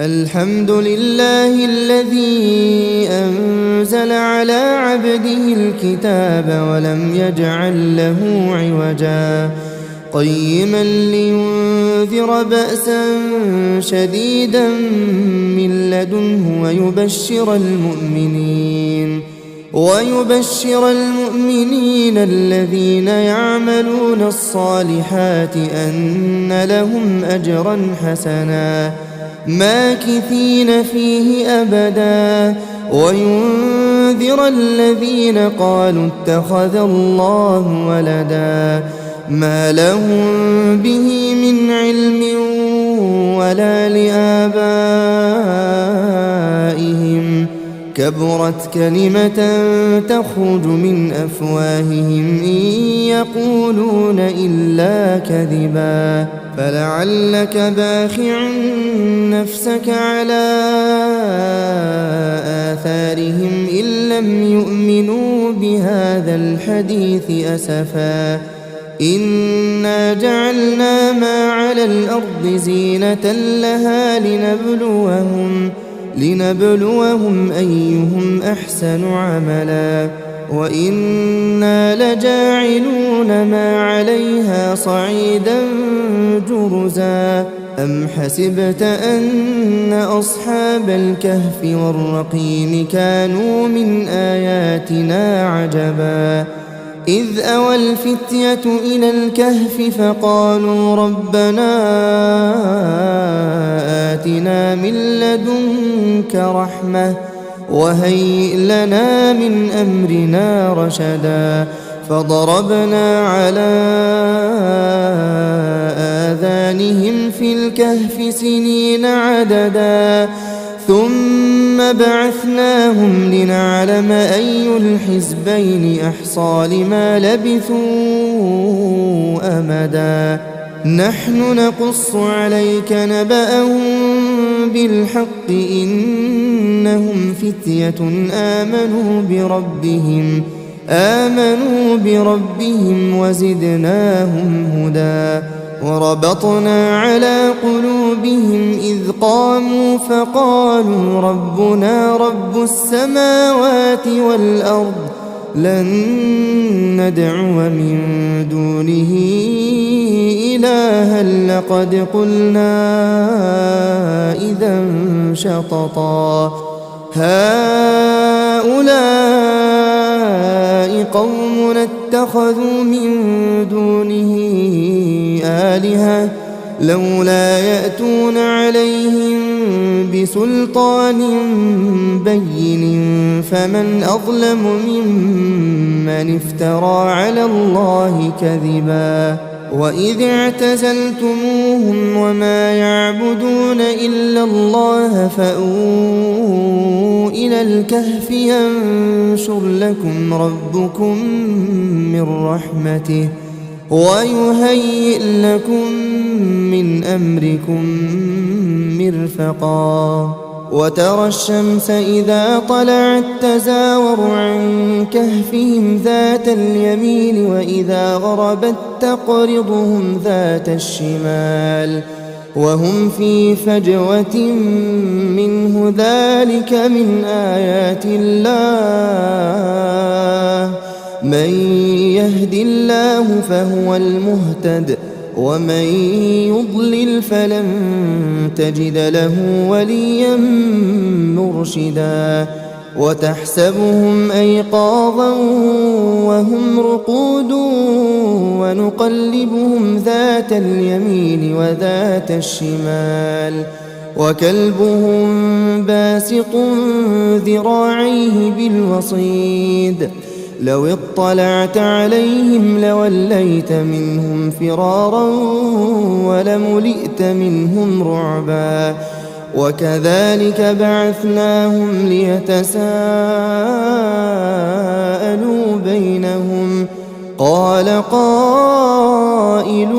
الحمد لله الذي أنزل على عبده الكتاب ولم يجعل له عوجا قيما لينذر بأسا شديدا من لدنه ويبشر المؤمنين الذين يعملون الصالحات أن لهم أجرا حسنا ماكثين فيه أبدا وينذر الذين قالوا اتخذ الله ولدا ما لهم به من علم ولا لآبائهم كبرت كلمة تخرج من أفواههم إن يقولون إلا كذبا فلعلك باخع نفسك على آثارهم إن لم يؤمنوا بهذا الحديث أسفا إنا جعلنا ما على الأرض زينة لها لنبلوهم أيهم أحسن عملا وإنا لجاعلون ما عليها صعيدا جرزا أم حسبت أن أصحاب الكهف والرقيم كانوا من آياتنا عجبا إذ أوى الفتية إلى الكهف فقالوا ربنا آتنا من لدنك رحمة وهيئ لنا من أمرنا رشدا فضربنا على آذانهم في الكهف سنين عددا ثم بعثناهم لنعلم أي الحزبين أحصى لما لبثوا أمدا نحن نقص عليك نبأهم بالحق إنهم فتية آمنوا بربهم وزدناهم هدى وربطنا على قلوبهم إذ قاموا فقالوا ربنا رب السماوات والأرض لن ندعو من دونه إلها لقد قلنا إذا شططا هؤلاء قوم اتخذوا من دونه آلهة لولا يأتون عليهم بسلطان بين فمن أظلم ممن افترى على الله كذبا وإذ اعتزلتموهم وما يعبدون إلا الله فأووا إلى الكهف ينشر لكم ربكم من رحمته ويهيئ لكم من أمركم مرفقا وترى الشمس إذا طلعت تزاور عن كهفهم ذات اليمين وإذا غربت تقرضهم ذات الشمال وهم في فجوة منه ذلك من آيات الله من يهد الله فهو المهتد ومن يضلل فلن تجد له وليا مرشدا وتحسبهم أيقاظا وهم رقود ونقلبهم ذات اليمين وذات الشمال وكلبهم باسط ذراعيه بالوصيد لو اطلعت عليهم لوليت منهم فرارا ولملئت منهم رعبا وكذلك بعثناهم ليتساءلوا بينهم قال قائل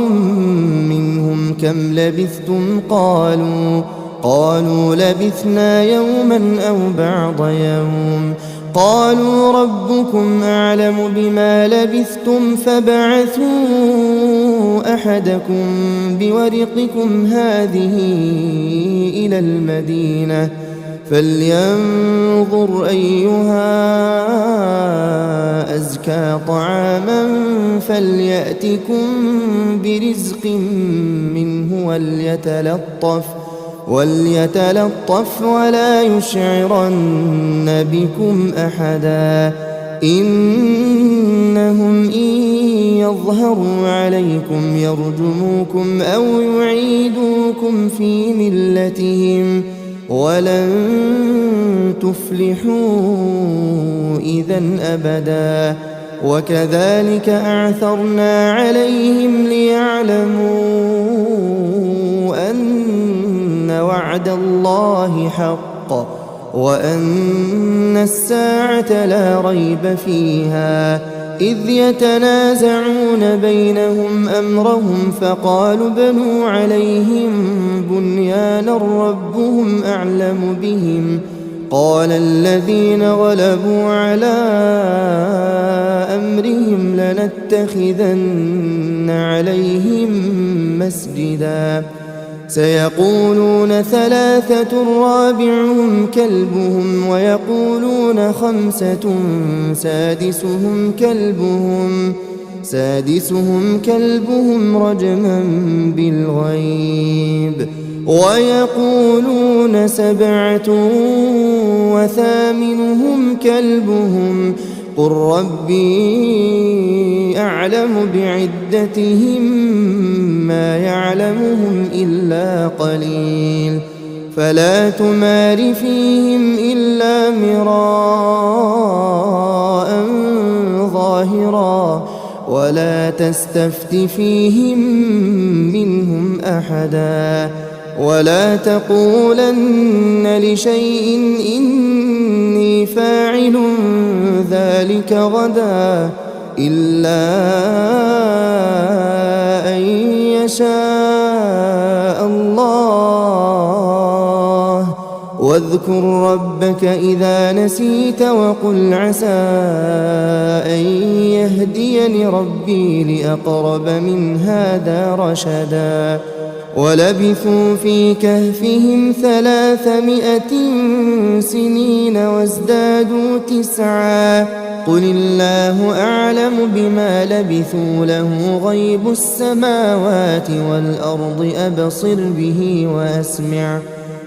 منهم كم لبثتم قالوا لبثنا يوما أو بعض يوم قالوا ربكم أعلم بما لبثتم فابعثوا أحدكم بورقكم هذه إلى المدينة فلينظر أيها أزكى طعاما فليأتكم برزق منه وليتلطف ولا يشعرن بكم أحدا إنهم إن يظهروا عليكم يرجموكم أو يعيدوكم في ملتهم ولن تفلحوا إذا أبدا وكذلك أعثرنا عليهم ليعلموا أن وعد الله حق وأن الساعة لا ريب فيها إذ يتنازعون بينهم أمرهم فقالوا بنوا عليهم بنيانا ربهم أعلم بهم قال الذين غلبوا على أمرهم لنتخذن عليهم مسجدا سيقولون ثلاثة رابعهم كلبهم ويقولون خمسة سادسهم كلبهم رجما بالغيب ويقولون سبعة وثامنهم كلبهم قل ربي أعلم بعدتهم ما يعلمهم إلا قليل فلا تمار فيهم إلا مراء ظاهرا ولا تستفت فيهم منهم أحدا ولا تقولن لشيء إني فاعل ذلك غدا إلا أن يشاء الله واذكر ربك إذا نسيت وقل عسى أن يهديني ربي لأقرب من هذا رشدا ولبثوا في كهفهم 300 سنين وازدادوا 9 قل الله أعلم بما لبثوا له غيب السماوات والأرض أبصر به وأسمع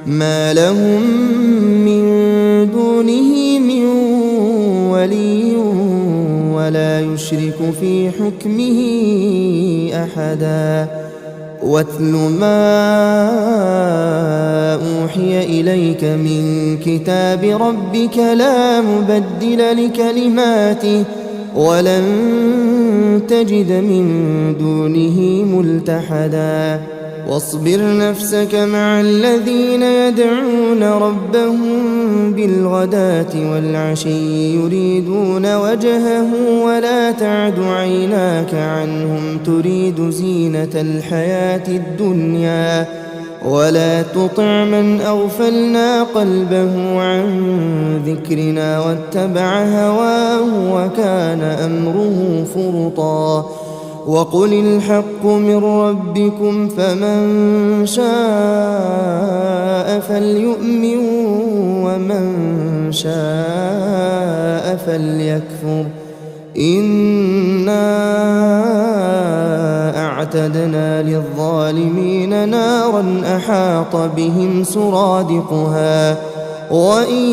ما لهم من دونه من ولي ولا يشرك في حكمه أحدا واتل ما أوحي إليك من كتاب ربك لا مبدل لكلماته ولن تجد من دونه ملتحدا واصبر نفسك مع الذين يدعون ربهم بالغداة والعشي يريدون وجهه ولا تعد عيناك عنهم تريد زينة الحياة الدنيا ولا تطع من أغفلنا قلبه عن ذكرنا واتبع هواه وكان أمره فرطا وقل الحق من ربكم فمن شاء فليؤمن ومن شاء فليكفر إنا أعتدنا للظالمين نارا أحاط بهم سرادقها وإن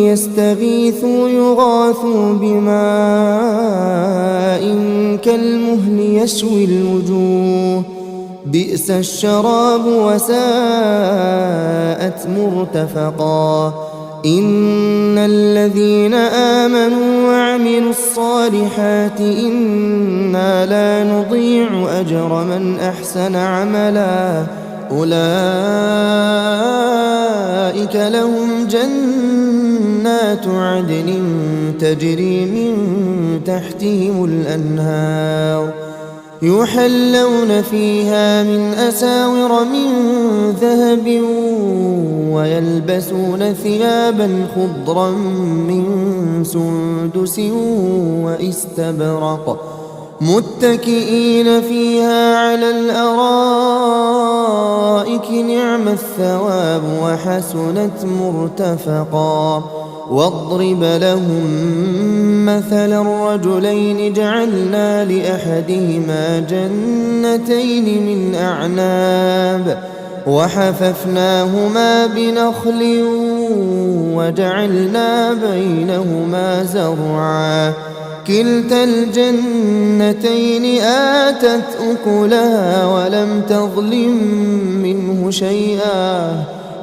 يستغيثوا يغاثوا بماء كالمهل يشوي الوجوه بئس الشراب وساءت مرتفقا إن الذين آمنوا وعملوا الصالحات إنا لا نضيع أجر من أحسن عملا أولئك لهم جنات عدن تجري من تحتهم الأنهار يحلون فيها من أساور من ذهب ويلبسون ثيابا خضرا من سندس واستبرق متكئين فيها على الأرائك نعم الثواب وحسنت مرتفقا واضرب لهم مثلا الرجلين جعلنا لأحدهما جنتين من أعناب وحففناهما بنخل وجعلنا بينهما زرعا كلتا الجنتين آتت أكلها ولم تظلم منه شيئا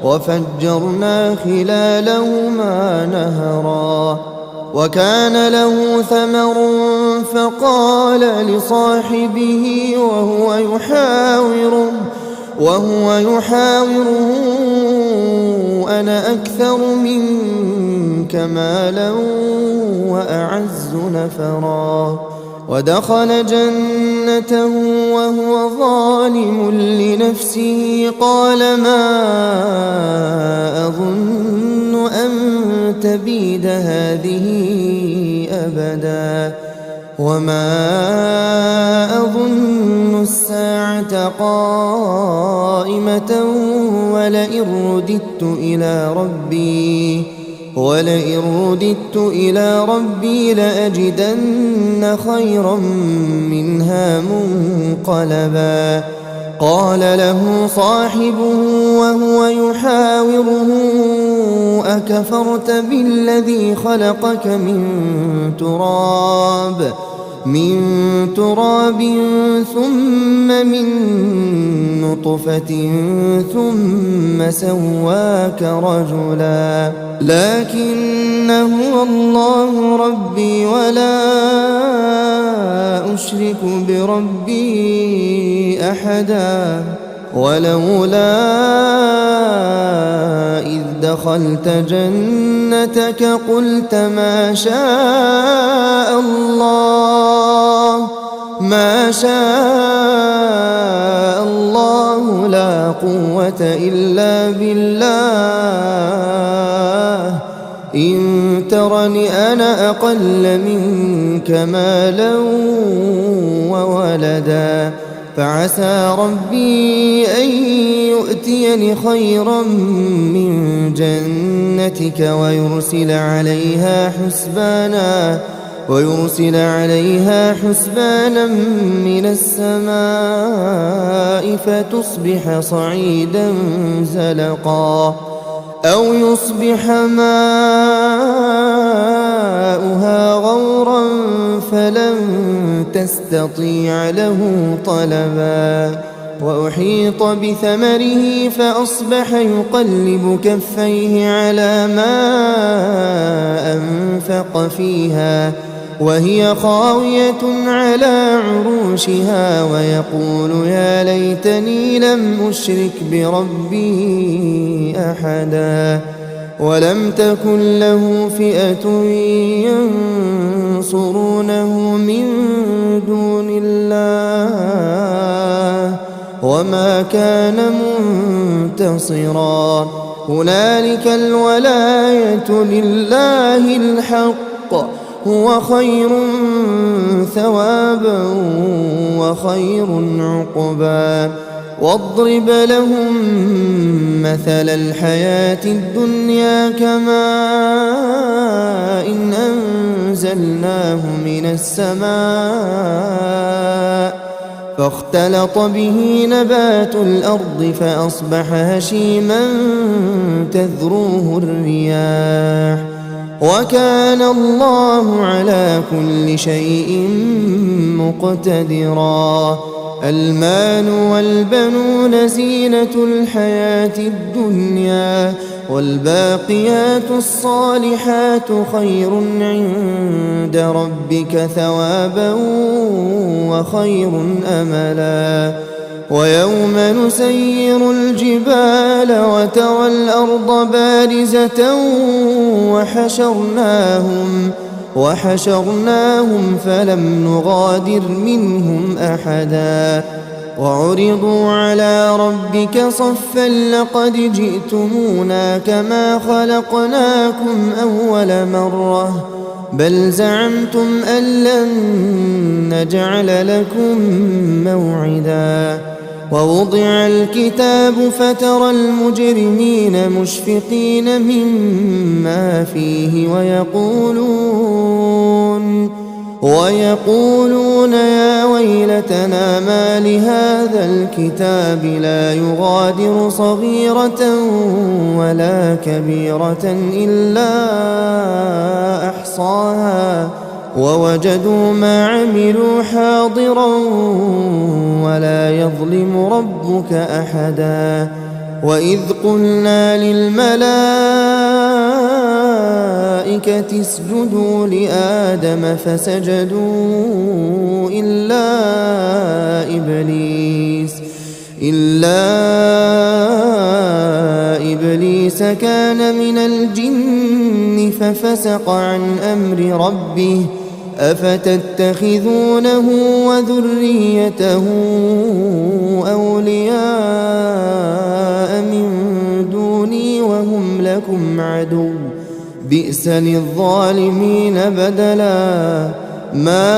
وفجرنا خلالهما نهرا وكان له ثمر فقال لصاحبه وهو يحاوره أنا أكثر منك مالا وأعز نفرا ودخل جنته وهو ظالم لنفسه قال ما أظن أن تبيد هذه أبدا وما أظن الساعة قائمة ولئن رددت إلى ربي لأجدن خيرا منها منقلبا قال له صاحبه وهو يحاوره أكفرت بالذي خلقك من تراب ثم من نطفة ثم سواك رجلا لكن هو الله ربي ولا أشرك بربي أحدا ولولا إذ دخلت جنتك قلت ما شاء الله لا قوة إلا بالله إن ترني أنا أقل منك مالا وولدا فعسى ربي أن يؤتيني خيرا من جنتك ويرسل عليها حسبانا من السماء فتصبح صعيدا زلقا أو يصبح ماؤها غورا فلن تستطيع له طلبا وأحيط بثمره فأصبح يقلب كفيه على ما أنفق فيها وهي خاوية على عروشها ويقول يا ليتني لم أشرك بربي أحدا ولم تكن له فئة ينصرونه من دون الله وما كان منتصرا هنالك الولاية لله الحق هو خير ثوابا وخير عقبا واضرب لهم مثل الحياة الدنيا كماء إن أنزلناه من السماء فاختلط به نبات الأرض فأصبح هشيما تذروه الرياح وكان الله على كل شيء مقتدرا المال والبنون زينة الحياة الدنيا والباقيات الصالحات خير عند ربك ثوابا وخير أملا ويوم نسير الجبال وترى الأرض بارزة وحشرناهم فلم نغادر منهم أحدا وعرضوا على ربك صفا لقد جئتمونا كما خلقناكم أول مرة بل زعمتم أن لن نجعل لكم موعدا ووضع الكتاب فترى المجرمين مشفقين مما فيه ويقولون يا ويلتنا ما لهذا الكتاب لا يغادر صغيرة ولا كبيرة إلا أحصاها ووجدوا ما عملوا حاضرا ولا يظلم ربك أحدا وإذ قلنا للملائكة اسجدوا لآدم فسجدوا إلا إبليس كان من الجن ففسق عن أمر ربه أفتتخذونه وذريته أولياء من دوني وهم لكم عدو بئس للظالمين بدلا ما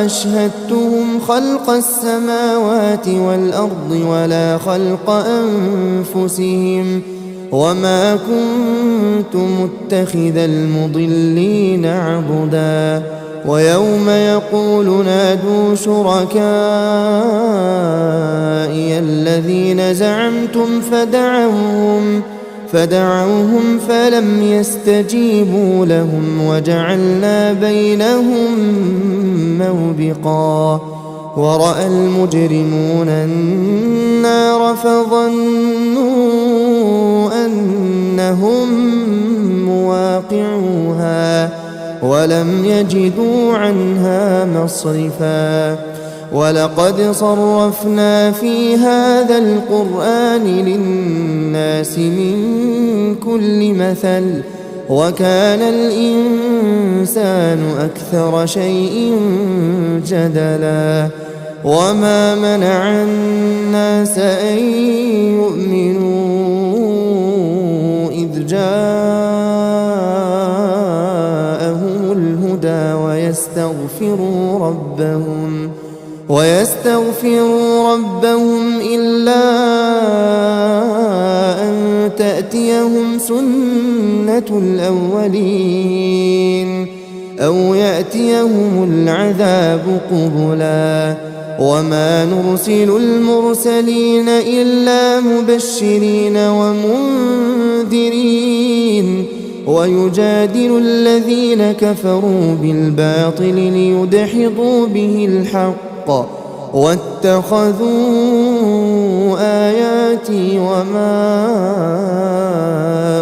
أشهدتهم خلق السماوات والأرض ولا خلق أنفسهم وما كنت متخذ المضلين عضدا ويوم يقول نادوا شركائي الذين زعمتم فدعوهم فلم يستجيبوا لهم وجعلنا بينهم موبقا ورأى المجرمون النار فظنوا أنهم مواقعوها ولم يجدوا عنها مصرفا ولقد صرفنا في هذا القرآن للناس من كل مثل وكان الإنسان أكثر شيء جدلا وما منع الناس أن يؤمنوا إذ جاءهم الهدى ويستغفروا ربهم إلا أن تأتيهم سنة الأولين أو يأتيهم العذاب قبلا وما نرسل المرسلين إلا مبشرين ومنذرين ويجادل الذين كفروا بالباطل ليدحضوا به الحق واتخذوا آياتي وما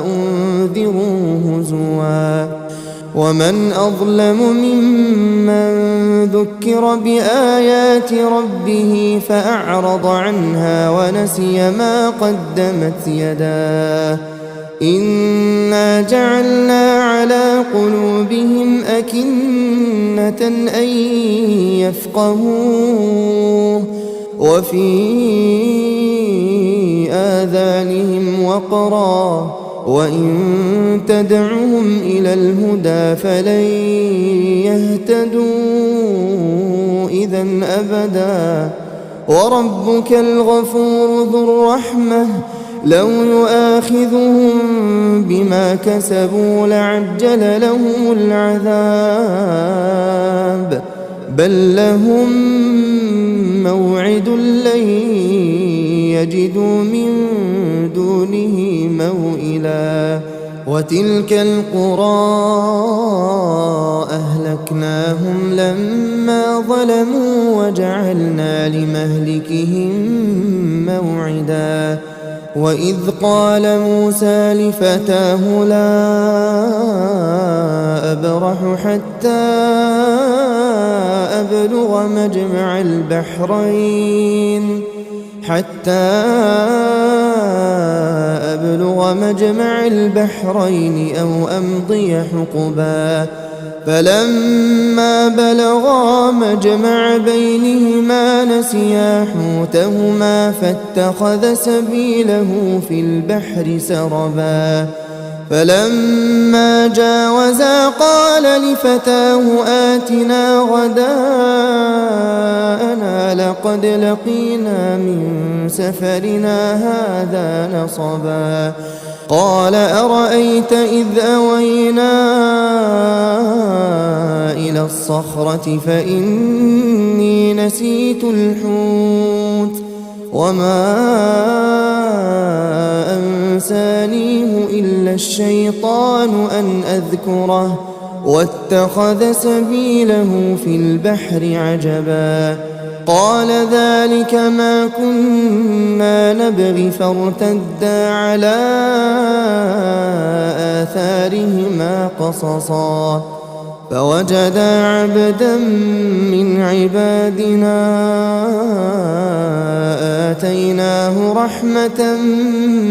أنذروا هزوا ومن أظلم ممن ذكر بآيات ربه فأعرض عنها ونسي ما قدمت يداه إنا جعلنا على قلوبهم أكنة أن يفقهوه وفي آذانهم وقرا وإن تدعهم إلى الهدى فلن يهتدوا إذا أبدا وربك الغفور ذو الرحمة لو يؤاخذهم بما كسبوا لعجل لهم العذاب بل لهم موعد لن يجدوا من دونه موئلا وتلك القرى أهلكناهم لما ظلموا وجعلنا لمهلكهم موعدا وإذ قال موسى لفتاه لا أبرح حتى أبلغ مجمع البحرين أو أمضي حقبا فلما بلغا مجمع بينهما نسيا حوتهما فاتخذ سبيله في البحر سربا فلما جاوزا قال لفتاه آتنا غداءنا لقد لقينا من سفرنا هذا نصبا قال أرأيت إذ أوينا إلى الصخرة فإني نسيت الحوت وما أنسانيه إلا الشيطان أن أذكره واتخذ سبيله في البحر عجبا قال ذلك ما كنا نبغي فارتدا على آثارهما قصصا فوجدا عبدا من عبادنا آتيناه رحمة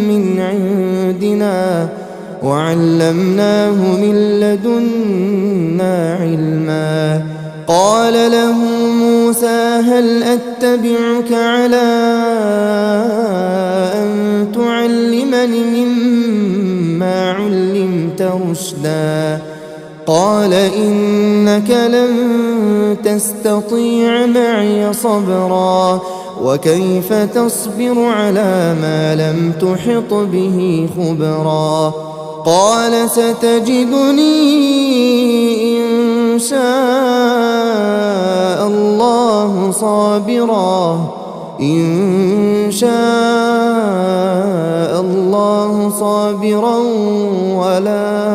من عندنا وعلمناه من لدنا علما قال له موسى هل أتبعك على أن تعلمني مما علمت رشدا قال إنك لن تستطيع معي صبرا وكيف تصبر على ما لم تحط به خبرا قال ستجدني إن شاء الله صابرا ولا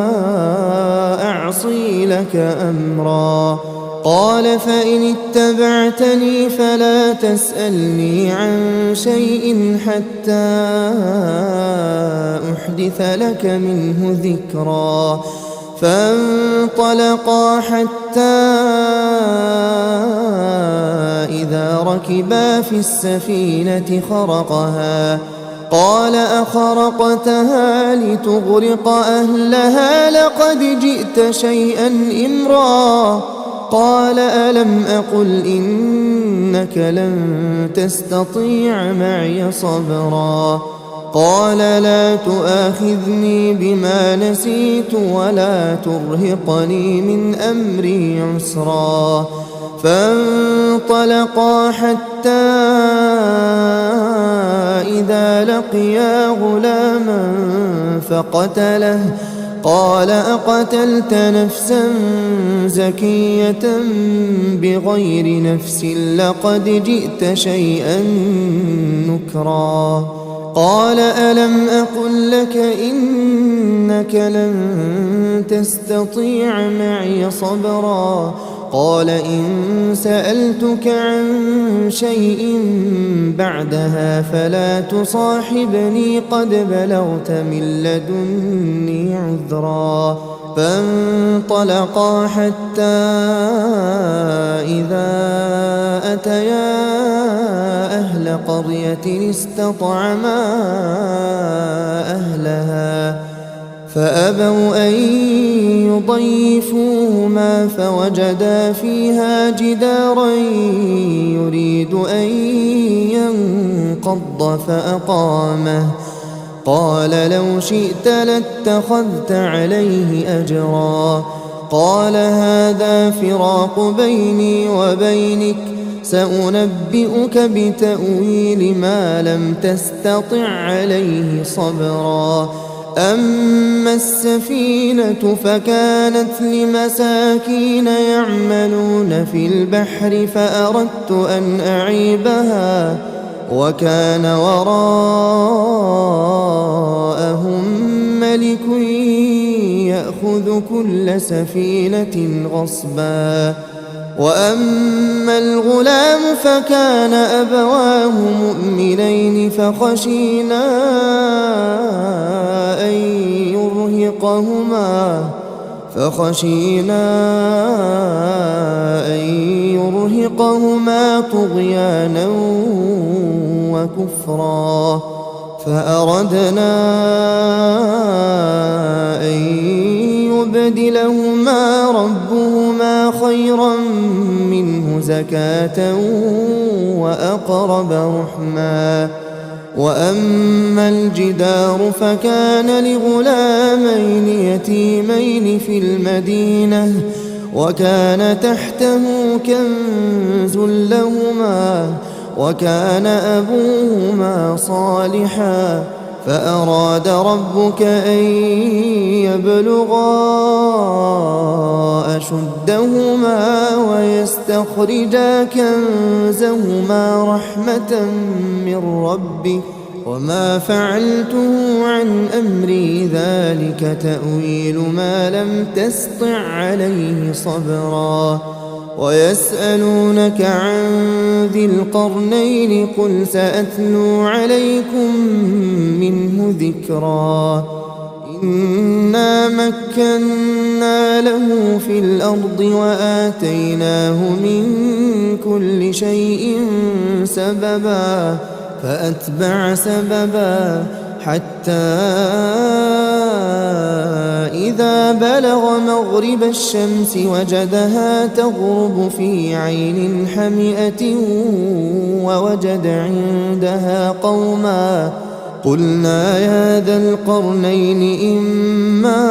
أعصي لك أمرا قال فإن اتبعتني فلا تسألني عن شيء حتى أحدث لك منه ذكرا فانطلقا حتى إذا ركبا في السفينة خرقها قال أخرقتها لتغرق أهلها لقد جئت شيئا إمرا قال ألم أقل إنك لن تستطيع معي صبرا قال لا تؤاخذني بما نسيت ولا ترهقني من أمري عسرا فانطلقا حتى إذا لقيا غلاما فقتله قال أقتلت نفسا زكية بغير نفس لقد جئت شيئا نكرا قال ألم أقل لك إنك لن تستطيع معي صبرا قال إن سألتك عن شيء بعدها فلا تصاحبني قد بلغت من لدني عذرا فانطلقا حتى إذا أتيا أهل قرية استطعما أهلها فأبوا أن يضيفوهما فوجدا فيها جدارا يريد أن ينقض فأقامه قال لو شئت لاتخذت عليه أجرا قال هذا فراق بيني وبينك سأنبئك بتأويل ما لم تستطع عليه صبرا أما السفينة فكانت لمساكين يعملون في البحر فأردت أن أعيبها وكان وراءهم ملك يأخذ كل سفينة غصبا وأما الغلام فكان أبواه مؤمنين فخشينا أن يرهقهما طغيانا وكفرا فأردنا أن يبدلهما ربهما خيرا منه زكاة وأقرب رحما وأما الجدار فكان لغلامين يتيمين في المدينة وكان تحته كنز لهما وكان أبوهما صالحا فأراد ربك أن يبلغا أشدهما ويستخرجا كنزهما رحمة من ربك وما فعلته عن أمري ذلك تأويل ما لم تسطع عليه صبرا ويسألونك عن ذي القرنين قل سأتلو عليكم منه ذكرا إنا مكنا له في الأرض وآتيناه من كل شيء سببا فأتبع سببا حتى إذا بلغ مغرب الشمس وجدها تغرب في عين حمئة ووجد عندها قوما قلنا يا ذا القرنين إما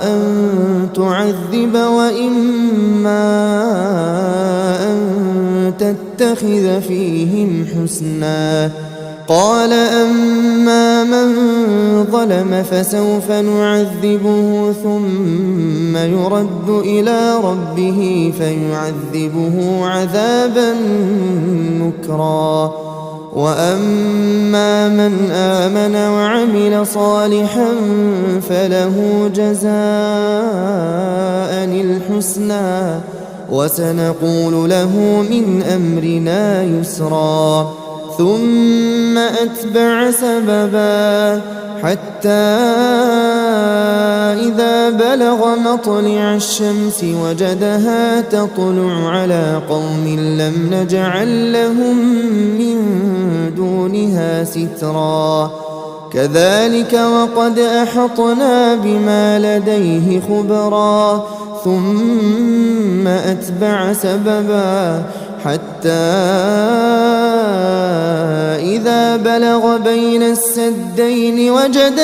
أن تعذب وإما أن تتخذ فيهم حسنا قال أما من ظلم فسوف نعذبه ثم يرد إلى ربه فيعذبه عذابا نكرا وأما من آمن وعمل صالحا فله جزاء الحسنى وسنقول له من أمرنا يسرا ثم أتبع سببا حتى إذا بلغ مطلع الشمس وجدها تطلع على قوم لم نجعل لهم من دونها سترا كذلك وقد أحطنا بما لديه خبرا ثم أتبع سببا حتى إذا بلغ بين السدين وجد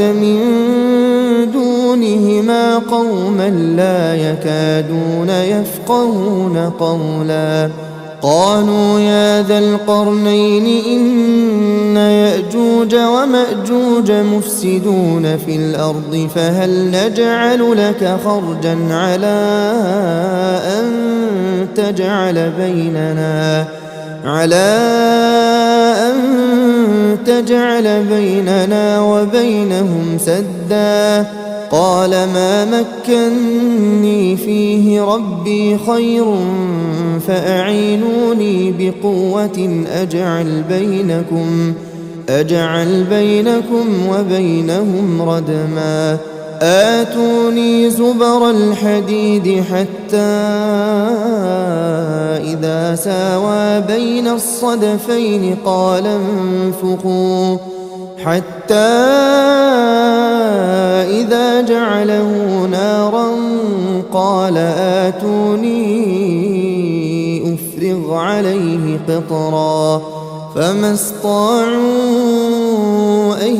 من دونهما قوما لا يكادون يفقهون قولا قالوا يا ذا القرنين إن يأجوج ومأجوج مفسدون في الأرض فهل نجعل لك خرجا على أن تجعل بيننا وبينهم سدا قال ما مكني فيه ربي خير فأعينوني بقوة أجعل بينكم وبينهم ردما آتوني زبر الحديد حتى إذا ساوى بين الصدفين قال انفخوا حتى إذا جعله نارا قال آتوني أفرغ عليه قطرا فما استطاعوا أن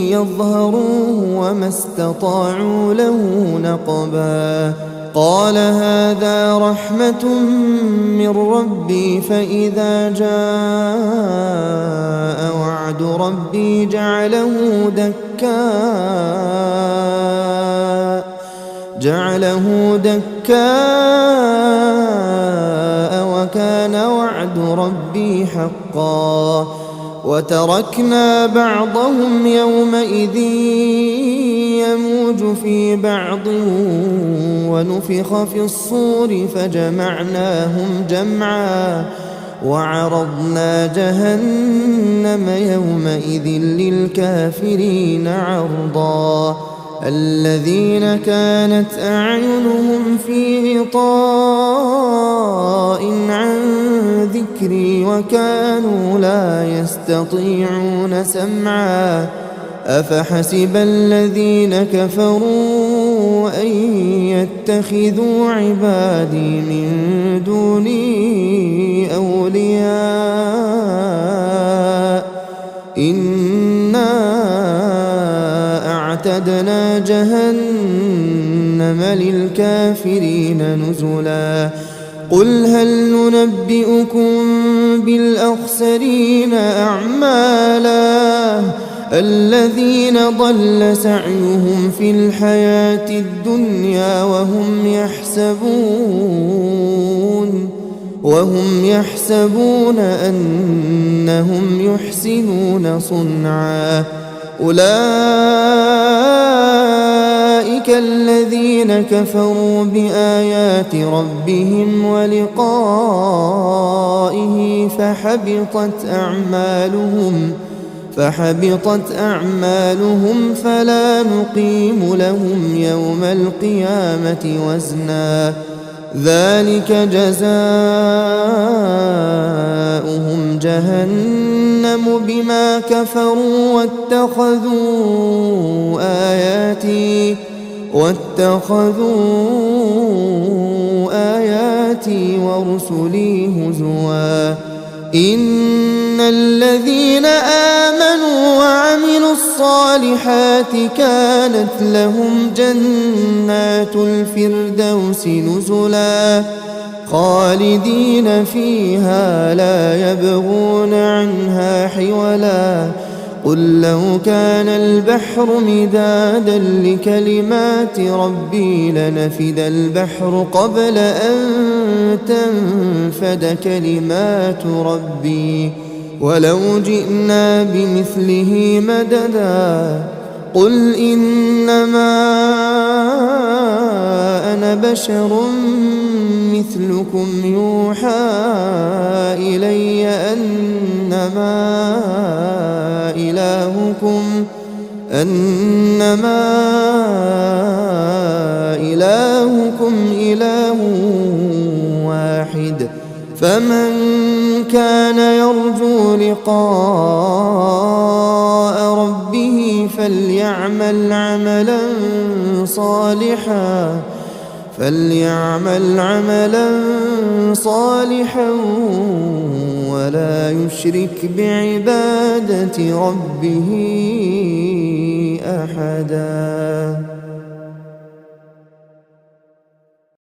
يظهروه وما استطاعوا له نقبا قال هذا رحمة من ربي فإذا جاء وعد ربي جعله دكاء وكان وعد ربي حقا وتركنا بعضهم يومئذ يموج في بعض ونفخ في الصور فجمعناهم جمعا وعرضنا جهنم يومئذ للكافرين عرضا الذين كانت أعينهم في غطاء عن ذكري وكانوا لا يستطيعون سمعا أفحسب الذين كفروا أن يتخذوا عبادي من دوني أولياء إنا أعتدنا جهنم للكافرين نزلا قل هل ننبئكم بالأخسرين أعمالا الذين ضل سعيهم في الحياة الدنيا وهم يحسبون أنهم يحسنون صنعا أولئك الذين كفروا بآيات ربهم ولقائه فحبطت أعمالهم فلا نقيم لهم يوم القيامة وزنا ذلك جزاؤهم جهنم بما كفروا واتخذوا آياتي ورسلي هزوا إن الذين آمنوا وعملوا الصالحات كانت لهم جنات الفردوس نزلا خالدين فيها لا يبغون عنها حولا قل لو كان البحر مدادا لكلمات ربي لنفد البحر قبل أن تنفد كلمات ربي ولو جئنا بمثله مددا قل إنما أنا بشر مثلكم يوحى إلي أنما إلهكم إله واحد فمن كان يرجو لقاء ربه فليعمل عملا صالحا ولا يشرك بعبادة ربه أحدا.